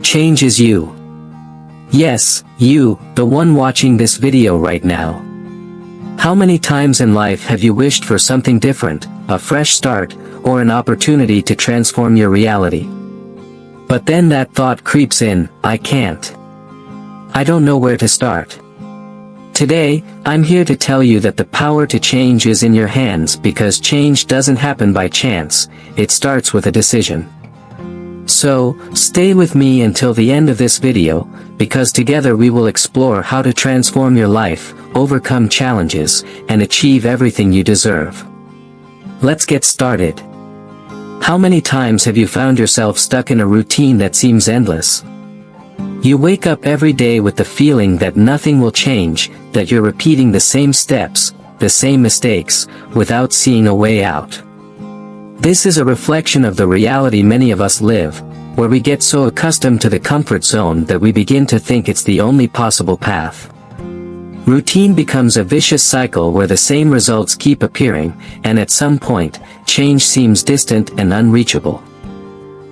Change is you. Yes, you, the one watching this video right now. How many times in life have you wished for something different, a fresh start, or an opportunity to transform your reality? But then that thought creeps in, I can't. I don't know where to start. Today, I'm here to tell you that the power to change is in your hands because change doesn't happen by chance, it starts with a decision. So, stay with me until the end of this video, because together we will explore how to transform your life, overcome challenges, and achieve everything you deserve. Let's get started. How many times have you found yourself stuck in a routine that seems endless? You wake up every day with the feeling that nothing will change, that you're repeating the same steps, the same mistakes, without seeing a way out. This is a reflection of the reality many of us live, where we get so accustomed to the comfort zone that we begin to think it's the only possible path. Routine becomes a vicious cycle where the same results keep appearing, and at some point, change seems distant and unreachable.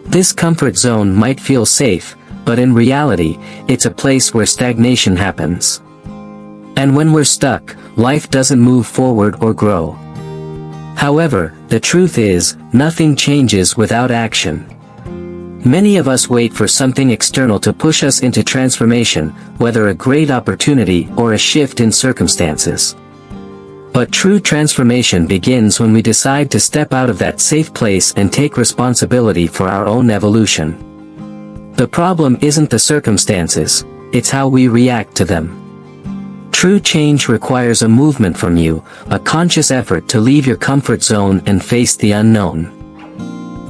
This comfort zone might feel safe, but in reality, it's a place where stagnation happens. And when we're stuck, life doesn't move forward or grow. However, the truth is, nothing changes without action. Many of us wait for something external to push us into transformation, whether a great opportunity or a shift in circumstances. But true transformation begins when we decide to step out of that safe place and take responsibility for our own evolution. The problem isn't the circumstances, it's how we react to them. True change requires a movement from you, a conscious effort to leave your comfort zone and face the unknown.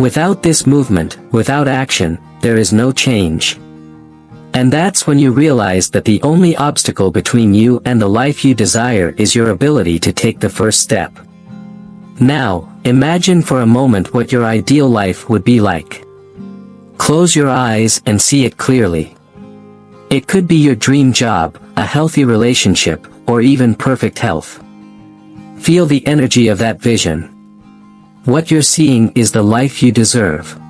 Without this movement, without action, there is no change. And that's when you realize that the only obstacle between you and the life you desire is your ability to take the first step. Now, imagine for a moment what your ideal life would be like. Close your eyes and see it clearly. It could be your dream job, a healthy relationship, or even perfect health. Feel the energy of that vision. What you're seeing is the life you deserve.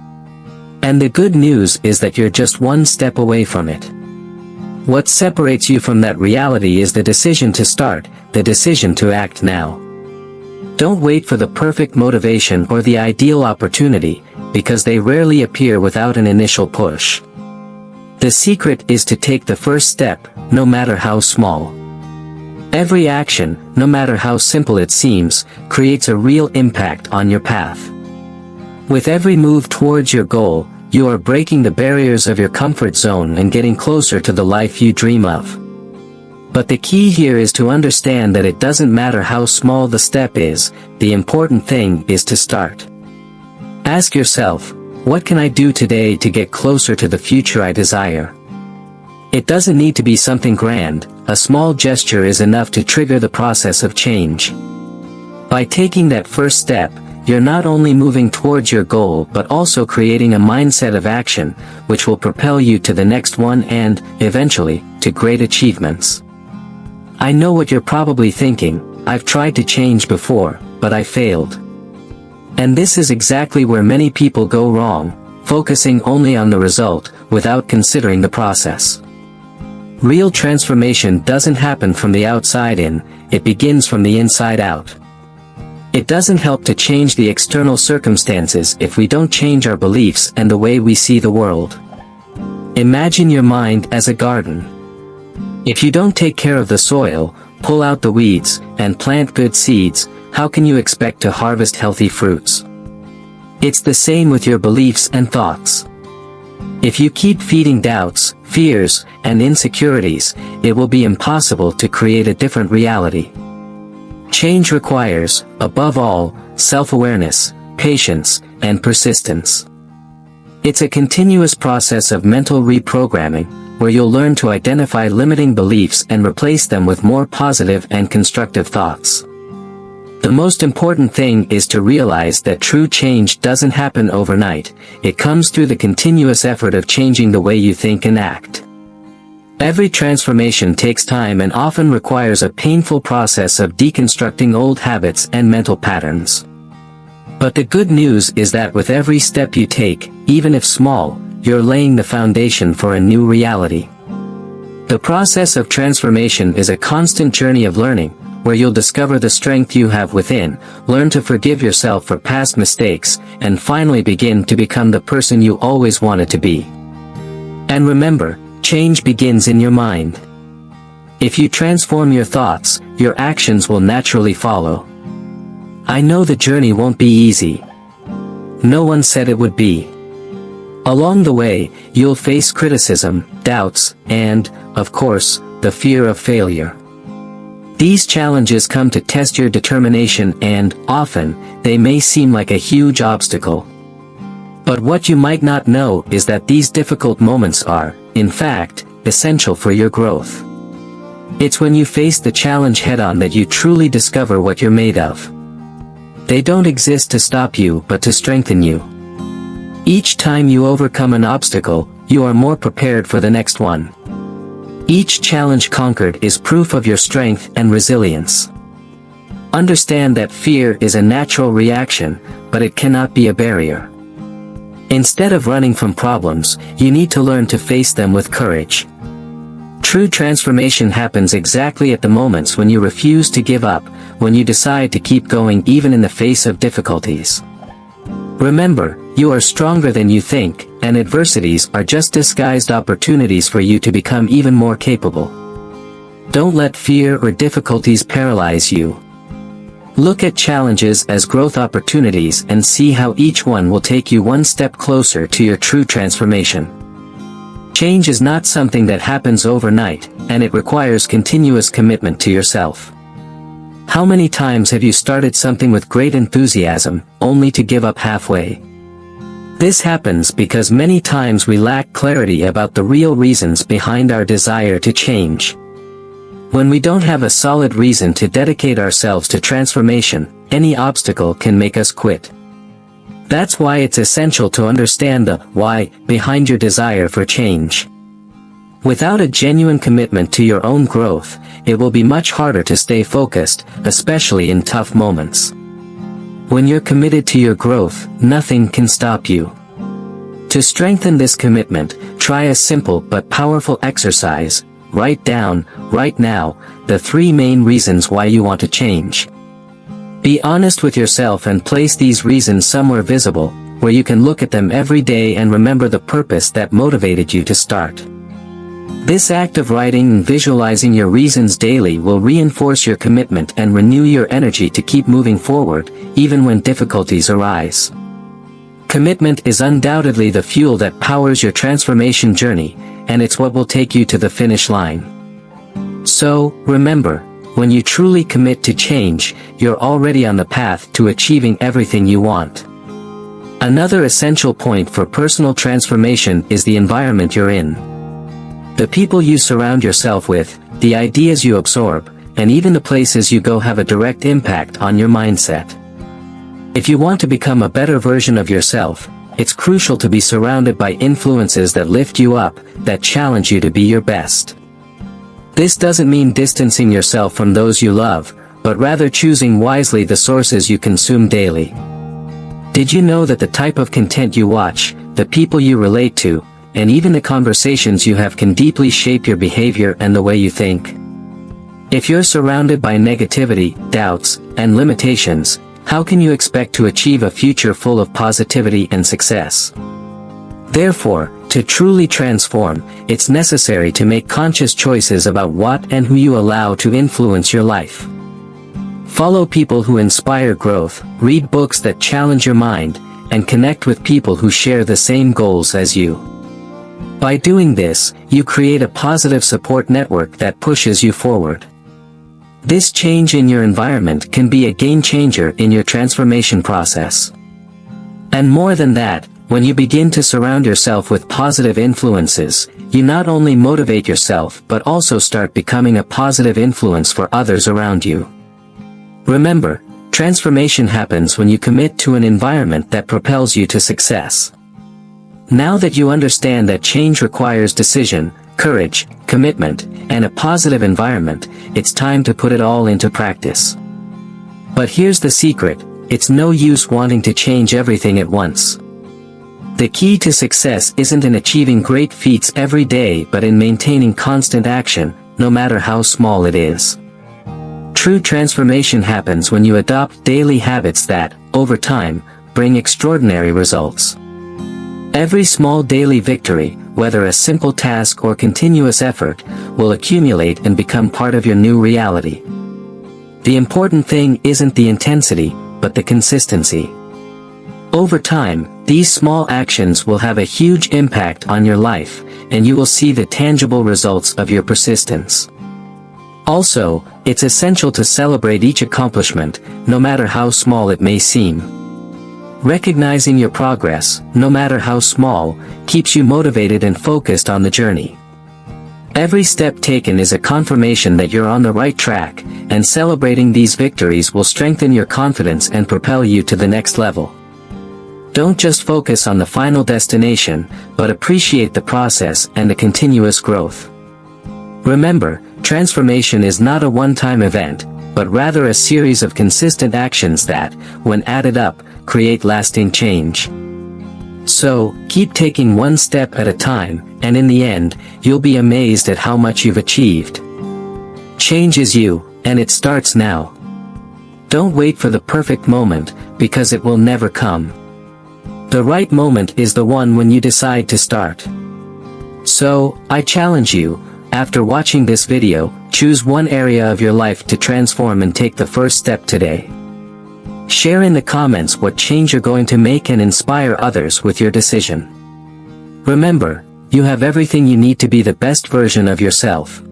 And the good news is that you're just one step away from it. What separates you from that reality is the decision to start, the decision to act now. Don't wait for the perfect motivation or the ideal opportunity, because they rarely appear without an initial push. The secret is to take the first step, no matter how small. Every action, no matter how simple it seems, creates a real impact on your path. With every move towards your goal, you are breaking the barriers of your comfort zone and getting closer to the life you dream of. But the key here is to understand that it doesn't matter how small the step is, the important thing is to start. Ask yourself, what can I do today to get closer to the future I desire? It doesn't need to be something grand, a small gesture is enough to trigger the process of change. By taking that first step, you're not only moving towards your goal but also creating a mindset of action, which will propel you to the next one and, eventually, to great achievements. I know what you're probably thinking, I've tried to change before, but I failed. And this is exactly where many people go wrong, focusing only on the result, without considering the process. Real transformation doesn't happen from the outside in, it begins from the inside out. It doesn't help to change the external circumstances if we don't change our beliefs and the way we see the world. Imagine your mind as a garden. If you don't take care of the soil, pull out the weeds, and plant good seeds, how can you expect to harvest healthy fruits? It's the same with your beliefs and thoughts. If you keep feeding doubts, fears, and insecurities, it will be impossible to create a different reality. Change requires, above all, self-awareness, patience, and persistence. It's a continuous process of mental reprogramming, where you'll learn to identify limiting beliefs and replace them with more positive and constructive thoughts. The most important thing is to realize that true change doesn't happen overnight, it comes through the continuous effort of changing the way you think and act. Every transformation takes time and often requires a painful process of deconstructing old habits and mental patterns. But the good news is that with every step you take, even if small, you're laying the foundation for a new reality. The process of transformation is a constant journey of learning, where you'll discover the strength you have within, learn to forgive yourself for past mistakes, and finally begin to become the person you always wanted to be. And remember, change begins in your mind. If you transform your thoughts, your actions will naturally follow. I know the journey won't be easy. No one said it would be. Along the way, you'll face criticism, doubts, and, of course, the fear of failure. These challenges come to test your determination and, often, they may seem like a huge obstacle. But what you might not know is that these difficult moments are, in fact, essential for your growth. It's when you face the challenge head-on that you truly discover what you're made of. They don't exist to stop you but to strengthen you. Each time you overcome an obstacle, you are more prepared for the next one. Each challenge conquered is proof of your strength and resilience. Understand that fear is a natural reaction, but it cannot be a barrier. Instead of running from problems, you need to learn to face them with courage. True transformation happens exactly at the moments when you refuse to give up, when you decide to keep going even in the face of difficulties. Remember, you are stronger than you think, and adversities are just disguised opportunities for you to become even more capable. Don't let fear or difficulties paralyze you. Look at challenges as growth opportunities and see how each one will take you one step closer to your true transformation. Change is not something that happens overnight, and it requires continuous commitment to yourself. How many times have you started something with great enthusiasm, only to give up halfway? This happens because many times we lack clarity about the real reasons behind our desire to change. When we don't have a solid reason to dedicate ourselves to transformation, any obstacle can make us quit. That's why it's essential to understand the why behind your desire for change. Without a genuine commitment to your own growth, it will be much harder to stay focused, especially in tough moments. When you're committed to your growth, nothing can stop you. To strengthen this commitment, try a simple but powerful exercise. Write down, right now, the 3 main reasons why you want to change. Be honest with yourself and place these reasons somewhere visible, where you can look at them every day and remember the purpose that motivated you to start. This act of writing and visualizing your reasons daily will reinforce your commitment and renew your energy to keep moving forward, even when difficulties arise. Commitment is undoubtedly the fuel that powers your transformation journey, and it's what will take you to the finish line. So, remember, when you truly commit to change, you're already on the path to achieving everything you want. Another essential point for personal transformation is the environment you're in. The people you surround yourself with, the ideas you absorb, and even the places you go have a direct impact on your mindset. If you want to become a better version of yourself, it's crucial to be surrounded by influences that lift you up, that challenge you to be your best. This doesn't mean distancing yourself from those you love, but rather choosing wisely the sources you consume daily. Did you know that the type of content you watch, the people you relate to, and even the conversations you have can deeply shape your behavior and the way you think? If you're surrounded by negativity, doubts, and limitations, how can you expect to achieve a future full of positivity and success? Therefore, to truly transform, it's necessary to make conscious choices about what and who you allow to influence your life. Follow people who inspire growth, read books that challenge your mind, and connect with people who share the same goals as you. By doing this, you create a positive support network that pushes you forward. This change in your environment can be a game changer in your transformation process. And more than that, when you begin to surround yourself with positive influences, you not only motivate yourself but also start becoming a positive influence for others around you. Remember, transformation happens when you commit to an environment that propels you to success. Now that you understand that change requires decision, courage, commitment, and a positive environment, it's time to put it all into practice. But here's the secret: it's no use wanting to change everything at once. The key to success isn't in achieving great feats every day but in maintaining constant action, no matter how small it is. True transformation happens when you adopt daily habits that, over time, bring extraordinary results. Every small daily victory, whether a simple task or continuous effort, will accumulate and become part of your new reality. The important thing isn't the intensity, but the consistency. Over time, these small actions will have a huge impact on your life, and you will see the tangible results of your persistence. Also, it's essential to celebrate each accomplishment, no matter how small it may seem. Recognizing your progress, no matter how small, keeps you motivated and focused on the journey. Every step taken is a confirmation that you're on the right track, and celebrating these victories will strengthen your confidence and propel you to the next level. Don't just focus on the final destination, but appreciate the process and the continuous growth. Remember, transformation is not a one-time event, but rather a series of consistent actions that, when added up, create lasting change. So, keep taking one step at a time, and in the end, you'll be amazed at how much you've achieved. Change is you, and it starts now. Don't wait for the perfect moment, because it will never come. The right moment is the one when you decide to start. So, I challenge you, after watching this video, choose one area of your life to transform and take the first step today. Share in the comments what change you're going to make and inspire others with your decision. Remember, you have everything you need to be the best version of yourself.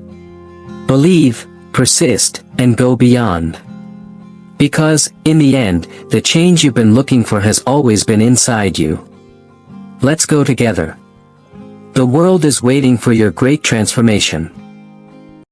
Believe, persist, and go beyond. Because, in the end, the change you've been looking for has always been inside you. Let's go together. The world is waiting for your great transformation.